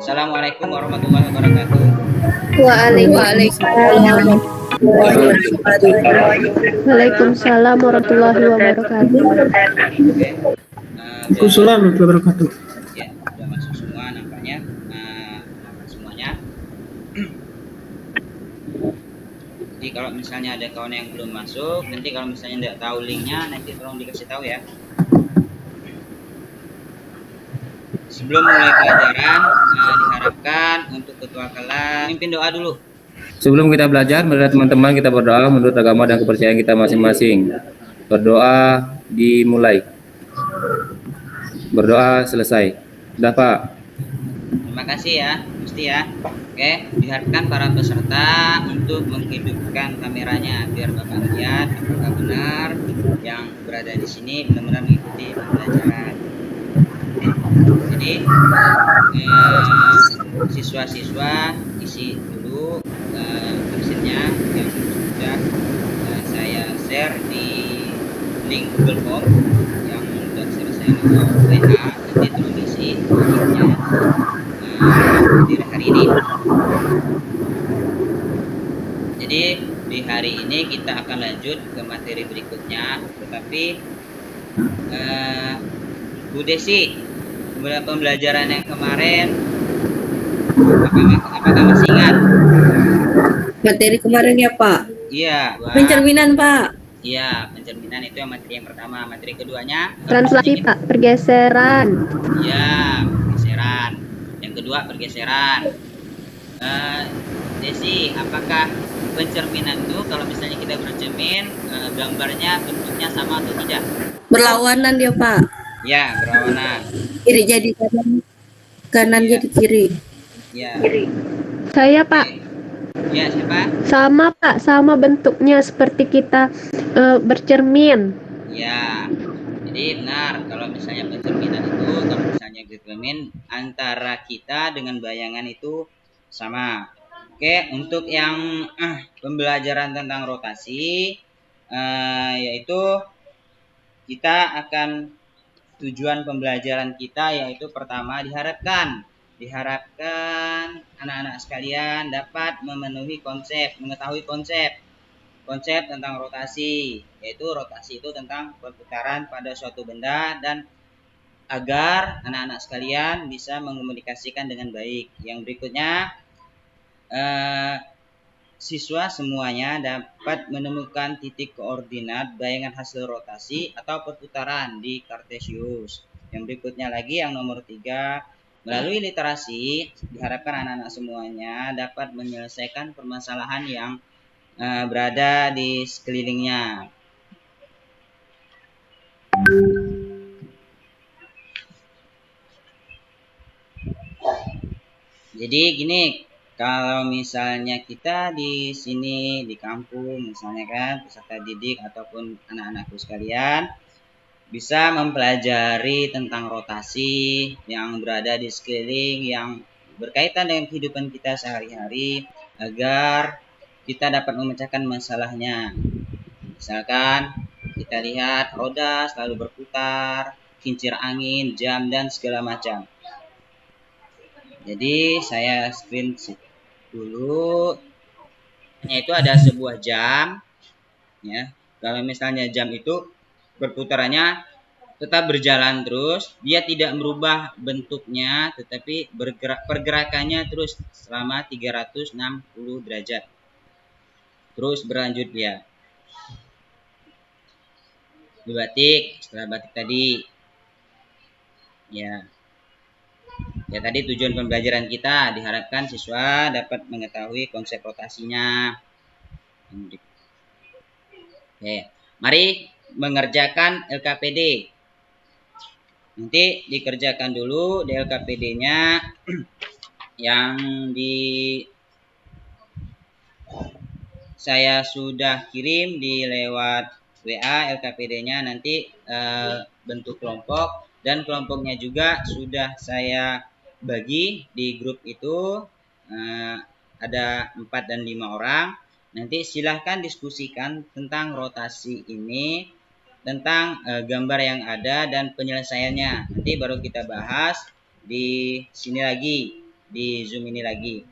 Assalamualaikum warahmatullahi wabarakatuh. Waalaikumsalam Waalaikumsalam warahmatullahi wabarakatuh. Oke. Waalaikumsalam warahmatullahi wabarakatuh. Ya, sudah masuk semua nampaknya. Teman-teman semuanya. Jadi kalau misalnya ada kawan yang belum masuk, nanti kalau misalnya tidak tahu linknya, nanti tolong dikasih tahu ya. Sebelum mulai pelajaran, diharapkan untuk ketua kelas mimpin doa dulu. Sebelum kita belajar, mari teman-teman kita berdoa menurut agama dan kepercayaan kita masing-masing. Berdoa dimulai. Berdoa selesai. Sudah, Pak? Terima kasih ya, mesti ya. Oke, diharapkan para peserta untuk menghidupkan kameranya biar Bapak lihat apakah benar yang berada di sini benar-benar mengikuti pembelajaran. Jadi siswa-siswa isi dulu absennya yang sudah saya share di link Google Form yang sudah selesai WA, nanti tolong isi linknya di hari ini. Jadi di hari ini kita akan lanjut ke materi berikutnya, tetapi Bu Desi, pembelajaran yang kemarin apakah masih ingat? materi kemarin ya Pak. Iya, Pencerminan Pak. Iya, pencerminan itu yang materi yang pertama. Materi keduanya Translasi Pak, pergeseran. Iya, pergeseran. Yang kedua pergeseran. Desi, apakah pencerminan itu kalau misalnya kita bercermin, gambarnya bentuknya sama atau tidak? Berlawanan dia Pak. Ya, berlawanan. Kiri jadi kanan, kanan jadi kiri. Ya. Saya Pak. Ya, siapa? Sama Pak, sama bentuknya seperti kita bercermin. Ya. Jadi benar kalau misalnya pencerminan itu, kalau misalnya bercermin antara kita dengan bayangan itu sama. Oke, untuk yang pembelajaran tentang rotasi, yaitu kita akan tujuan pembelajaran kita yaitu pertama diharapkan anak-anak sekalian dapat mengetahui konsep tentang rotasi, yaitu rotasi itu tentang perputaran pada suatu benda, dan agar anak-anak sekalian bisa mengomunikasikan dengan baik. Yang berikutnya, siswa semuanya dapat menemukan titik koordinat bayangan hasil rotasi atau perputaran di Kartesius. Yang berikutnya lagi, yang nomor 3, melalui literasi diharapkan anak-anak semuanya dapat menyelesaikan permasalahan yang berada di sekelilingnya. Jadi gini, kalau misalnya kita di sini di kampung misalnya kan, peserta didik ataupun anak-anakku sekalian bisa mempelajari tentang rotasi yang berada di sekeliling yang berkaitan dengan kehidupan kita sehari-hari agar kita dapat memecahkan masalahnya. Misalkan kita lihat roda selalu berputar, kincir angin, jam, dan segala macam. Jadi saya screenshot dulu. Itu ada sebuah jam, ya. Kalau misalnya jam itu berputarannya tetap berjalan terus, dia tidak merubah bentuknya, tetapi pergerakannya terus selama 360 derajat. Terus berlanjut dia. Dibatik, setelah batik tadi, ya. Ya tadi tujuan pembelajaran kita diharapkan siswa dapat mengetahui konsep rotasinya. Oke, mari mengerjakan LKPD. Nanti dikerjakan dulu di LKPD-nya yang saya sudah kirim di lewat WA. LKPD-nya nanti bentuk kelompok, dan kelompoknya juga sudah saya bagi di grup itu, ada 4 dan 5 orang. Nanti silahkan diskusikan tentang rotasi ini, tentang gambar yang ada dan penyelesaiannya. Nanti baru kita bahas di sini lagi di Zoom ini lagi.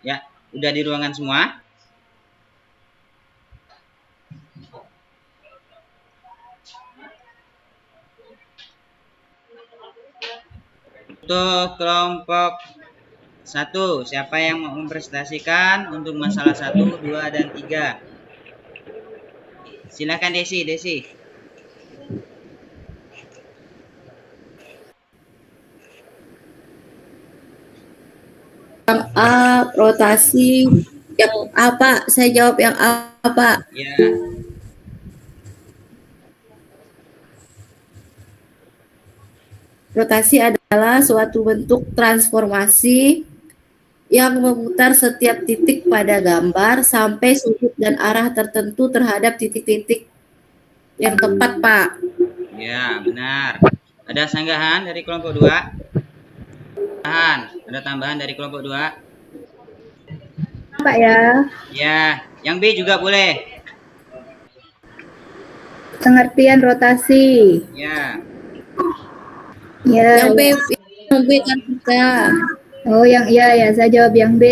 Ya, udah di ruangan semua? Untuk kelompok 1, siapa yang mau mempresentasikan untuk masalah 1, 2, dan 3? Silakan Desi. Yang A, rotasi. Yang A, Pak. Saya jawab yang A, Pak. Ya. Rotasi adalah suatu bentuk transformasi yang memutar setiap titik pada gambar sampai sudut dan arah tertentu terhadap titik-titik yang tepat, Pak. Ya, benar. Ada sanggahan dari kelompok 2? Ada tambahan dari kelompok 2? Pak ya. Ya, yang B juga boleh. Pengertian rotasi. Ya. Ya. Yang B kan kita. Oh, yang ya, saya jawab yang B.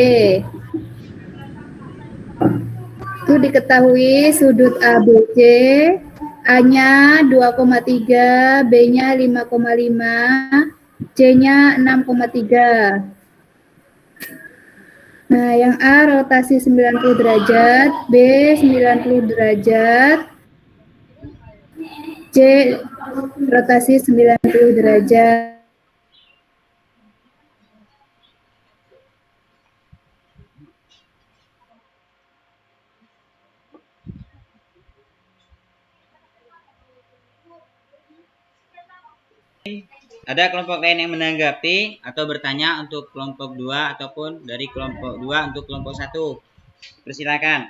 Itu diketahui sudut ABC, A-nya 2,3, B-nya 5,5, C-nya 6,3. Nah, yang A rotasi 90 derajat, B 90 derajat, C rotasi 90 derajat. Ada kelompok lain yang menanggapi atau bertanya untuk kelompok 2 ataupun dari kelompok 2 untuk kelompok 1? Persilakan.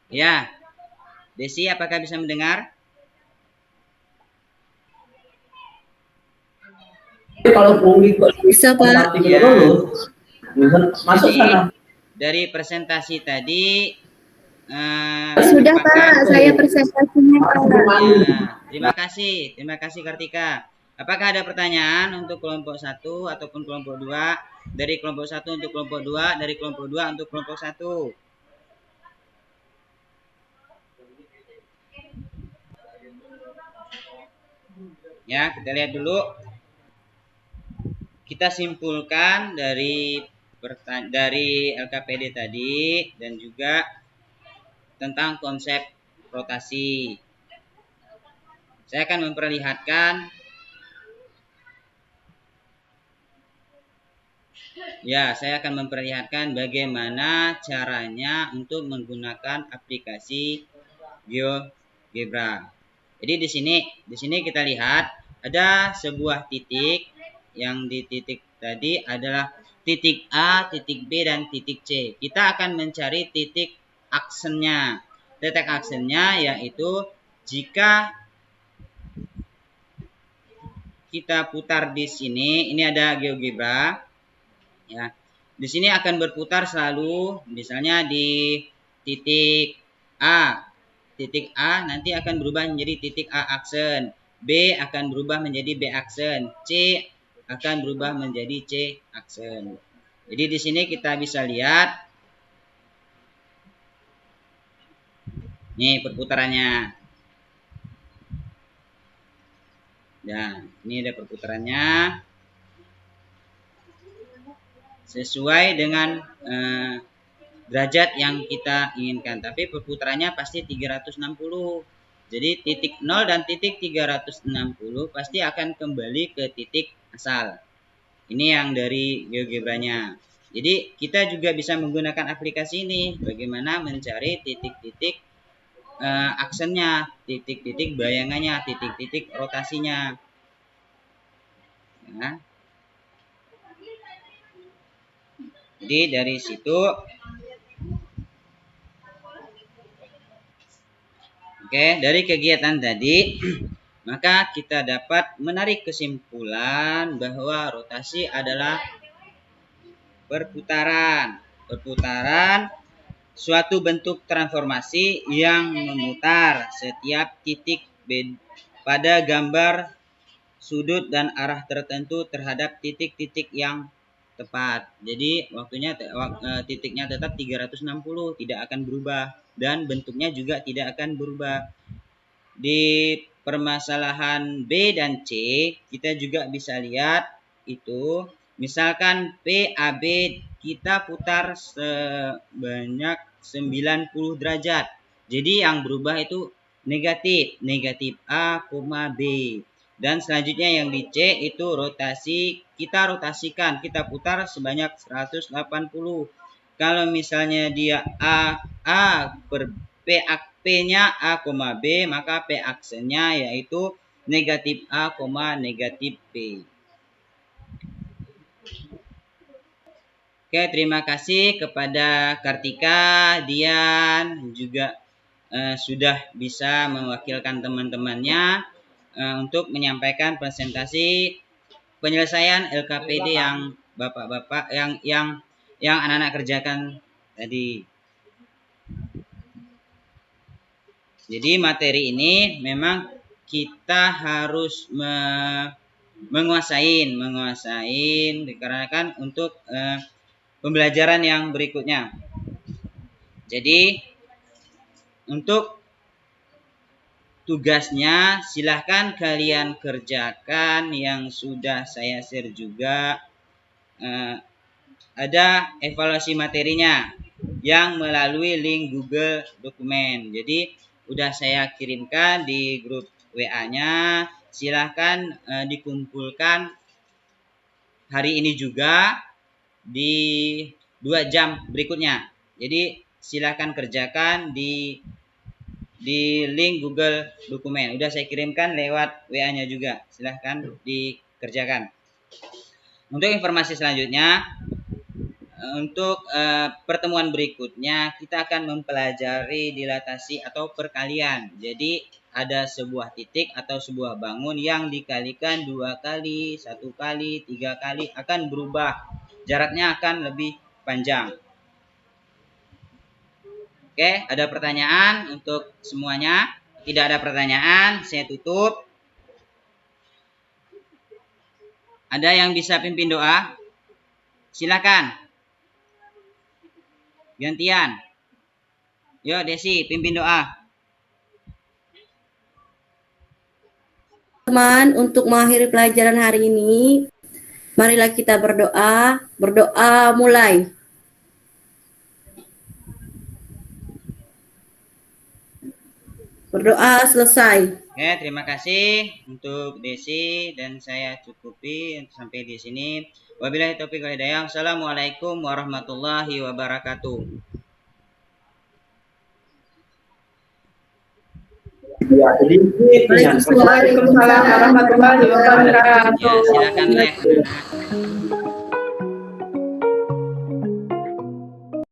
Ya. Desi, apakah bisa mendengar? Kalau pungli Bisa, Pak. Ya. masuk Jadi, sana. dari presentasi tadi Sudah Pak, saya presentasinya Pak. Ya, terima kasih Kartika. Apakah ada pertanyaan untuk kelompok 1 ataupun kelompok 2? Dari kelompok 1 untuk kelompok 2, dari kelompok 2 untuk kelompok 1. Ya, kita lihat dulu. Kita simpulkan dari LKPD tadi dan juga tentang konsep rotasi. Saya akan memperlihatkan bagaimana caranya untuk menggunakan aplikasi GeoGebra. Jadi di sini kita lihat ada sebuah titik, yang di titik tadi adalah titik A, titik B, dan titik C. Kita akan mencari titik aksennya. Titik aksennya yaitu C jika kita putar di sini, ini ada GeoGebra, ya. Di sini akan berputar selalu, misalnya di titik A. Titik A nanti akan berubah menjadi titik A aksen, B akan berubah menjadi B aksen, C akan berubah menjadi C aksen. Jadi di sini kita bisa lihat, nih perputarannya. Nah, ini ada perputarannya sesuai dengan derajat yang kita inginkan. Tapi perputarannya pasti 360. Jadi titik 0 dan titik 360 pasti akan kembali ke titik asal. Ini yang dari GeoGebra-nya. Jadi kita juga bisa menggunakan aplikasi ini. Bagaimana mencari titik-titik aksennya, titik-titik bayangannya, titik-titik rotasinya. Ya. Jadi dari situ, oke, dari kegiatan tadi, maka kita dapat menarik kesimpulan bahwa rotasi adalah perputaran. Perputaran suatu bentuk transformasi yang memutar setiap titik pada gambar sudut dan arah tertentu terhadap titik-titik yang tepat. Jadi waktunya titiknya tetap 360, tidak akan berubah, dan bentuknya juga tidak akan berubah. Di permasalahan B dan C kita juga bisa lihat itu, misalkan PAB kita putar sebanyak 90 derajat. Jadi yang berubah itu negatif A, B. Dan selanjutnya yang di C itu rotasi, kita rotasikan, kita putar sebanyak 180. Kalau misalnya dia A per P-nya A, B, maka P aksennya yaitu negatif A, negatif B. Oke, terima kasih kepada Kartika, Dian, juga sudah bisa mewakilkan teman-temannya untuk menyampaikan presentasi penyelesaian LKPD yang bapak-bapak yang anak-anak kerjakan tadi. Jadi materi ini memang kita harus menguasain dikarenakan untuk pembelajaran yang berikutnya. Jadi untuk tugasnya silahkan kalian kerjakan yang sudah saya share juga. Ada evaluasi materinya yang melalui link Google Dokumen. Jadi udah saya kirimkan di grup WA-nya. Silahkan dikumpulkan hari ini juga di 2 jam berikutnya. Jadi silahkan kerjakan di link Google Dokumen. Udah saya kirimkan lewat WA-nya juga. Silahkan dikerjakan. Untuk informasi selanjutnya, untuk pertemuan berikutnya kita akan mempelajari dilatasi atau perkalian. Jadi ada sebuah titik atau sebuah bangun yang dikalikan 2 kali, 1 kali, 3 kali akan berubah. Jaraknya akan lebih panjang. Oke, ada pertanyaan untuk semuanya? Tidak ada pertanyaan, saya tutup. Ada yang bisa pimpin doa? Silakan. Gantian. Yo Desi, pimpin doa. Teman, untuk mengakhiri pelajaran hari ini, marilah kita berdoa. Berdoa mulai. Berdoa selesai. Oke, terima kasih untuk Desi, dan saya cukupi sampai di sini. Wabillahi taufiq wal hidayah. Assalamualaikum warahmatullahi wabarakatuh. Waalaikumsalam warahmatullahi wabarakatuh. Ya, silakan live.